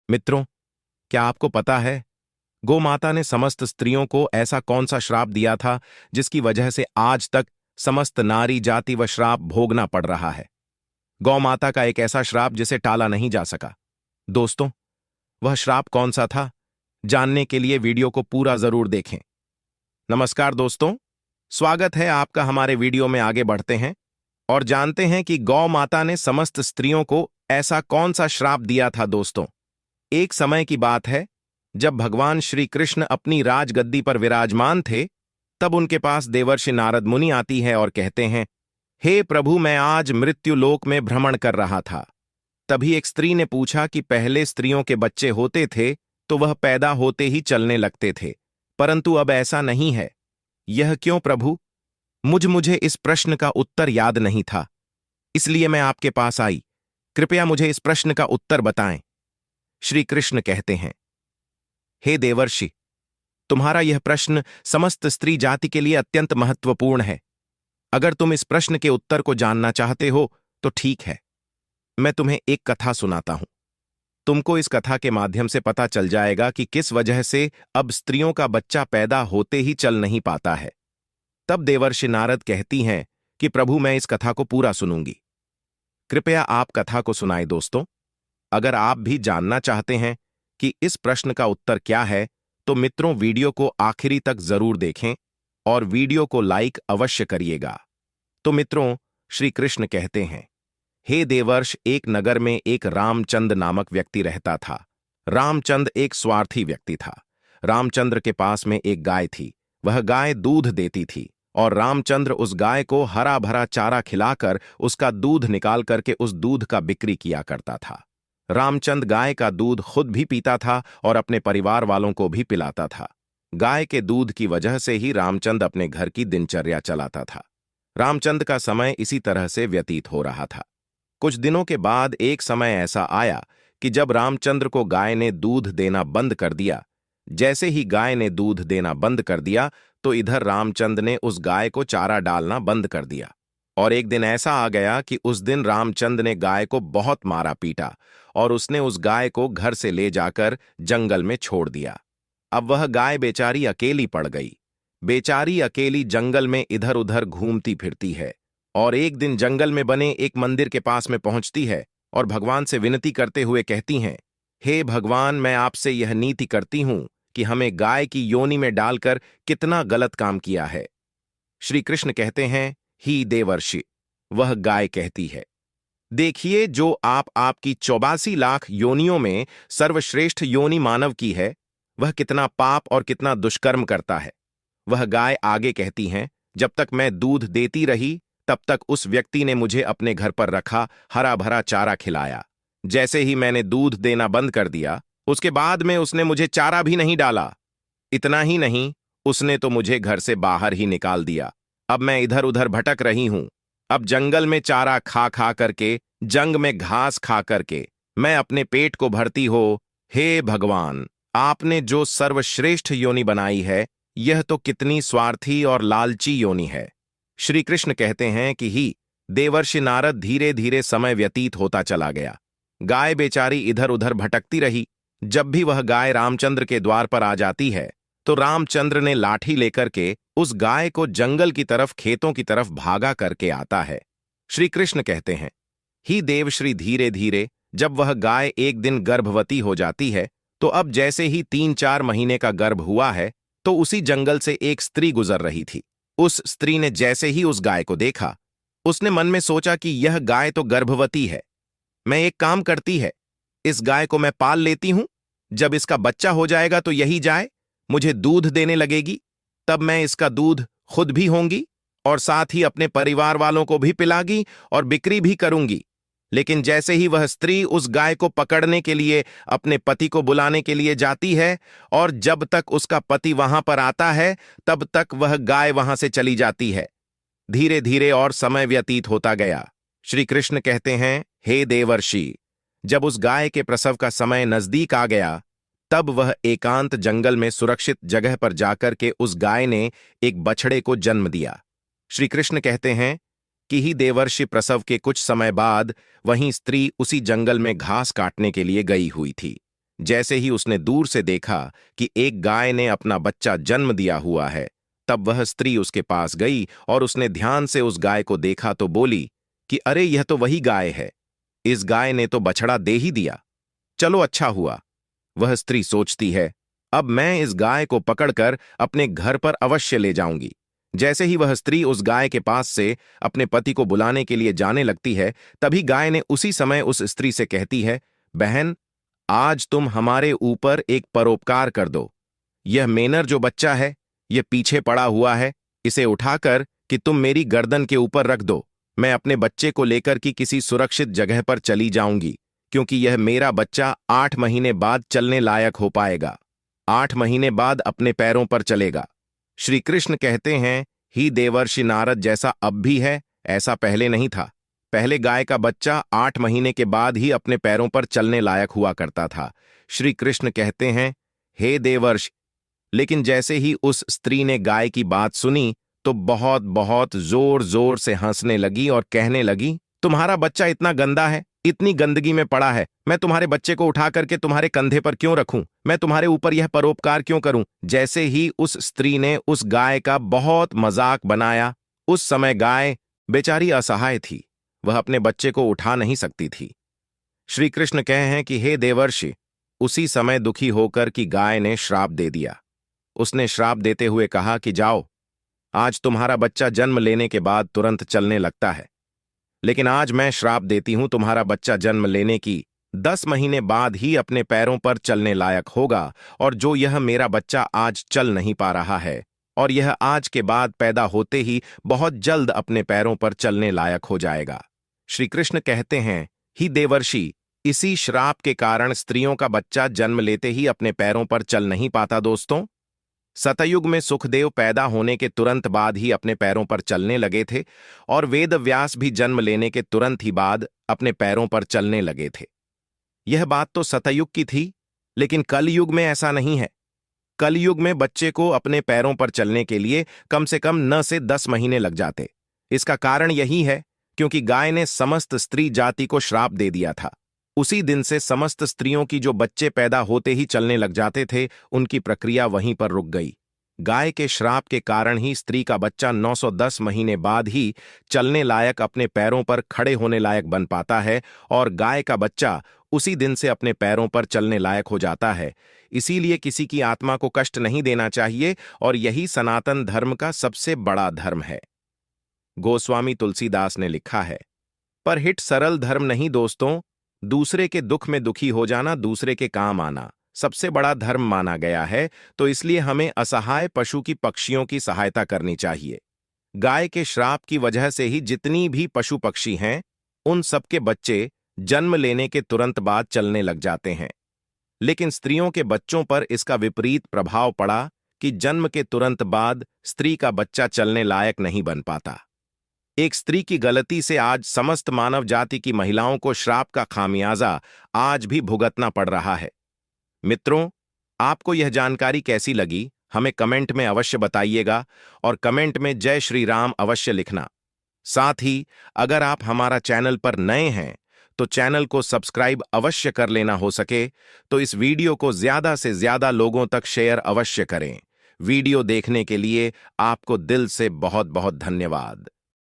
मित्रों, क्या आपको पता है गौ माता ने समस्त स्त्रियों को ऐसा कौन सा श्राप दिया था जिसकी वजह से आज तक समस्त नारी जाति व श्राप भोगना पड़ रहा है। गौ माता का एक ऐसा श्राप जिसे टाला नहीं जा सका। दोस्तों, वह श्राप कौन सा था? जानने के लिए वीडियो को पूरा जरूर देखें। नमस्कार दोस्तों, स्वागत है आपका हमारे वीडियो में। आगे बढ़ते हैं और जानते हैं कि गौ माता ने समस्त स्त्रियों को ऐसा कौन सा श्राप दिया था। दोस्तों, एक समय की बात है जब भगवान श्री कृष्ण अपनी राजगद्दी पर विराजमान थे, तब उनके पास देवर्षि नारद मुनि आती है और कहते हैं, हे प्रभु, मैं आज मृत्युलोक में भ्रमण कर रहा था। तभी एक स्त्री ने पूछा कि पहले स्त्रियों के बच्चे होते थे तो वह पैदा होते ही चलने लगते थे, परंतु अब ऐसा नहीं है। यह क्यों प्रभु? मुझे इस प्रश्न का उत्तर याद नहीं था, इसलिए मैं आपके पास आई। कृपया मुझे इस प्रश्न का उत्तर बताएं। श्री कृष्ण कहते हैं, हे देवर्षि, तुम्हारा यह प्रश्न समस्त स्त्री जाति के लिए अत्यंत महत्वपूर्ण है। अगर तुम इस प्रश्न के उत्तर को जानना चाहते हो तो ठीक है, मैं तुम्हें एक कथा सुनाता हूं। तुमको इस कथा के माध्यम से पता चल जाएगा कि किस वजह से अब स्त्रियों का बच्चा पैदा होते ही चल नहीं पाता है। तब देवर्षि नारद कहती हैं कि प्रभु, मैं इस कथा को पूरा सुनूंगी। कृपया आप कथा को सुनाएं। दोस्तों, अगर आप भी जानना चाहते हैं कि इस प्रश्न का उत्तर क्या है, तो मित्रों, वीडियो को आखिरी तक जरूर देखें और वीडियो को लाइक अवश्य करिएगा। तो मित्रों, श्री कृष्ण कहते हैं, हे देवर्ष, एक नगर में एक रामचंद्र नामक व्यक्ति रहता था। रामचंद्र एक स्वार्थी व्यक्ति था। रामचंद्र के पास में एक गाय थी। वह गाय दूध देती थी और रामचंद्र उस गाय को हरा भरा चारा खिलाकर उसका दूध निकाल करके उस दूध का बिक्री किया करता था। रामचंद्र गाय का दूध खुद भी पीता था और अपने परिवार वालों को भी पिलाता था। गाय के दूध की वजह से ही रामचंद्र अपने घर की दिनचर्या चलाता था। रामचंद्र का समय इसी तरह से व्यतीत हो रहा था। कुछ दिनों के बाद एक समय ऐसा आया कि जब रामचंद्र को गाय ने दूध देना बंद कर दिया। जैसे ही गाय ने दूध देना बंद कर दिया तो इधर रामचंद्र ने उस गाय को चारा डालना बंद कर दिया। और एक दिन ऐसा आ गया कि उस दिन रामचंद्र ने गाय को बहुत मारा पीटा और उसने उस गाय को घर से ले जाकर जंगल में छोड़ दिया। अब वह गाय बेचारी अकेली पड़ गई। बेचारी अकेली जंगल में इधर उधर घूमती फिरती है और एक दिन जंगल में बने एक मंदिर के पास में पहुंचती है और भगवान से विनती करते हुए कहती हैं, हे भगवान, मैं आपसे यह नीति करती हूं कि हमें गाय की योनि में डालकर कितना गलत काम किया है। श्री कृष्ण कहते हैं, ही देवर्षि, वह गाय कहती है, देखिए, जो आपकी 84 लाख योनियों में सर्वश्रेष्ठ योनि मानव की है, वह कितना पाप और कितना दुष्कर्म करता है। वह गाय आगे कहती हैं, जब तक मैं दूध देती रही तब तक उस व्यक्ति ने मुझे अपने घर पर रखा, हरा भरा चारा खिलाया। जैसे ही मैंने दूध देना बंद कर दिया, उसके बाद में उसने मुझे चारा भी नहीं डाला। इतना ही नहीं, उसने तो मुझे घर से बाहर ही निकाल दिया। अब मैं इधर उधर भटक रही हूं। अब जंगल में चारा खा खा करके, जंग में घास खा करके मैं अपने पेट को भरती हो। हे भगवान, आपने जो सर्वश्रेष्ठ योनि बनाई है, यह तो कितनी स्वार्थी और लालची योनि है। श्री कृष्ण कहते हैं कि ही देवर्षि नारद, धीरे धीरे समय व्यतीत होता चला गया। गाय बेचारी इधर उधर भटकती रही। जब भी वह गाय रामचंद्र के द्वार पर आ जाती है तो रामचंद्र ने लाठी लेकर के उस गाय को जंगल की तरफ, खेतों की तरफ भागा करके आता है। श्री कृष्ण कहते हैं, ही देवश्री, धीरे धीरे जब वह गाय एक दिन गर्भवती हो जाती है, तो अब जैसे ही 3-4 महीने का गर्भ हुआ है तो उसी जंगल से एक स्त्री गुजर रही थी। उस स्त्री ने जैसे ही उस गाय को देखा, उसने मन में सोचा कि यह गाय तो गर्भवती है। मैं एक काम करती है, इस गाय को मैं पाल लेती हूं। जब इसका बच्चा हो जाएगा तो यही जाए मुझे दूध देने लगेगी। तब मैं इसका दूध खुद भी होंगी और साथ ही अपने परिवार वालों को भी पिलागी और बिक्री भी करूंगी। लेकिन जैसे ही वह स्त्री उस गाय को पकड़ने के लिए अपने पति को बुलाने के लिए जाती है और जब तक उसका पति वहां पर आता है तब तक वह गाय वहां से चली जाती है। धीरे धीरे और समय व्यतीत होता गया। श्री कृष्ण कहते हैं, हे देवर्षि, जब उस गाय के प्रसव का समय नजदीक आ गया, तब वह एकांत जंगल में सुरक्षित जगह पर जाकर के उस गाय ने एक बछड़े को जन्म दिया। श्री कृष्ण कहते हैं कि ही देवर्षि, प्रसव के कुछ समय बाद वहीं स्त्री उसी जंगल में घास काटने के लिए गई हुई थी। जैसे ही उसने दूर से देखा कि एक गाय ने अपना बच्चा जन्म दिया हुआ है, तब वह स्त्री उसके पास गई और उसने ध्यान से उस गाय को देखा तो बोली कि अरे यह तो वही गाय है, इस गाय ने तो बछड़ा दे ही दिया। चलो अच्छा हुआ। वह स्त्री सोचती है, अब मैं इस गाय को पकड़कर अपने घर पर अवश्य ले जाऊंगी। जैसे ही वह स्त्री उस गाय के पास से अपने पति को बुलाने के लिए जाने लगती है, तभी गाय ने उसी समय उस स्त्री से कहती है, बहन, आज तुम हमारे ऊपर एक परोपकार कर दो। यह मेनर जो बच्चा है, यह पीछे पड़ा हुआ है, इसे उठाकर कि तुम मेरी गर्दन के ऊपर रख दो। मैं अपने बच्चे को लेकर कि किसी सुरक्षित जगह पर चली जाऊंगी, क्योंकि यह मेरा बच्चा 8 महीने बाद चलने लायक हो पाएगा, 8 महीने बाद अपने पैरों पर चलेगा। श्री कृष्ण कहते हैं, ही देवर्षि नारद, जैसा अब भी है ऐसा पहले नहीं था। पहले गाय का बच्चा 8 महीने के बाद ही अपने पैरों पर चलने लायक हुआ करता था। श्री कृष्ण कहते हैं, हे देवर्षि, लेकिन जैसे ही उस स्त्री ने गाय की बात सुनी तो बहुत बहुत जोर जोर से हंसने लगी और कहने लगी, तुम्हारा बच्चा इतना गंदा है, इतनी गंदगी में पड़ा है, मैं तुम्हारे बच्चे को उठा करके तुम्हारे कंधे पर क्यों रखूं, मैं तुम्हारे ऊपर यह परोपकार क्यों करूं। जैसे ही उस स्त्री ने उस गाय का बहुत मजाक बनाया, उस समय गाय बेचारी असहाय थी, वह अपने बच्चे को उठा नहीं सकती थी। श्री कृष्ण कहे हैं कि हे देवर्षि, उसी समय दुखी होकर कि गाय ने श्राप दे दिया। उसने श्राप देते हुए कहा कि जाओ, आज तुम्हारा बच्चा जन्म लेने के बाद तुरंत चलने लगता है, लेकिन आज मैं श्राप देती हूं, तुम्हारा बच्चा जन्म लेने की 10 महीने बाद ही अपने पैरों पर चलने लायक होगा, और जो यह मेरा बच्चा आज चल नहीं पा रहा है, और यह आज के बाद पैदा होते ही बहुत जल्द अपने पैरों पर चलने लायक हो जाएगा। श्री कृष्ण कहते हैं, ही देवर्षि, इसी श्राप के कारण स्त्रियों का बच्चा जन्म लेते ही अपने पैरों पर चल नहीं पाता। दोस्तों, सतयुग में सुखदेव पैदा होने के तुरंत बाद ही अपने पैरों पर चलने लगे थे, और वेदव्यास भी जन्म लेने के तुरंत ही बाद अपने पैरों पर चलने लगे थे। यह बात तो सतयुग की थी, लेकिन कलयुग में ऐसा नहीं है। कलयुग में बच्चे को अपने पैरों पर चलने के लिए कम से कम 9 से 10 महीने लग जाते। इसका कारण यही है क्योंकि गाय ने समस्त स्त्री जाति को श्राप दे दिया था। उसी दिन से समस्त स्त्रियों की जो बच्चे पैदा होते ही चलने लग जाते थे, उनकी प्रक्रिया वहीं पर रुक गई। गाय के श्राप के कारण ही स्त्री का बच्चा 910 महीने बाद ही चलने लायक, अपने पैरों पर खड़े होने लायक बन पाता है, और गाय का बच्चा उसी दिन से अपने पैरों पर चलने लायक हो जाता है। इसीलिए किसी की आत्मा को कष्ट नहीं देना चाहिए, और यही सनातन धर्म का सबसे बड़ा धर्म है। गोस्वामी तुलसीदास ने लिखा है, पर हिट सरल धर्म नहीं दोस्तों, दूसरे के दुख में दुखी हो जाना, दूसरे के काम आना सबसे बड़ा धर्म माना गया है। तो इसलिए हमें असहाय पशु की, पक्षियों की सहायता करनी चाहिए। गाय के श्राप की वजह से ही जितनी भी पशु पक्षी हैं, उन सबके बच्चे जन्म लेने के तुरंत बाद चलने लग जाते हैं। लेकिन स्त्रियों के बच्चों पर इसका विपरीत प्रभाव पड़ा कि जन्म के तुरंत बाद स्त्री का बच्चा चलने लायक नहीं बन पाता। एक स्त्री की गलती से आज समस्त मानव जाति की महिलाओं को श्राप का खामियाजा आज भी भुगतना पड़ रहा है। मित्रों, आपको यह जानकारी कैसी लगी, हमें कमेंट में अवश्य बताइएगा, और कमेंट में जय श्री राम अवश्य लिखना। साथ ही अगर आप हमारा चैनल पर नए हैं तो चैनल को सब्सक्राइब अवश्य कर लेना, हो सके तो इस वीडियो को ज्यादा से ज्यादा लोगों तक शेयर अवश्य करें। वीडियो देखने के लिए आपको दिल से बहुत बहुत धन्यवाद।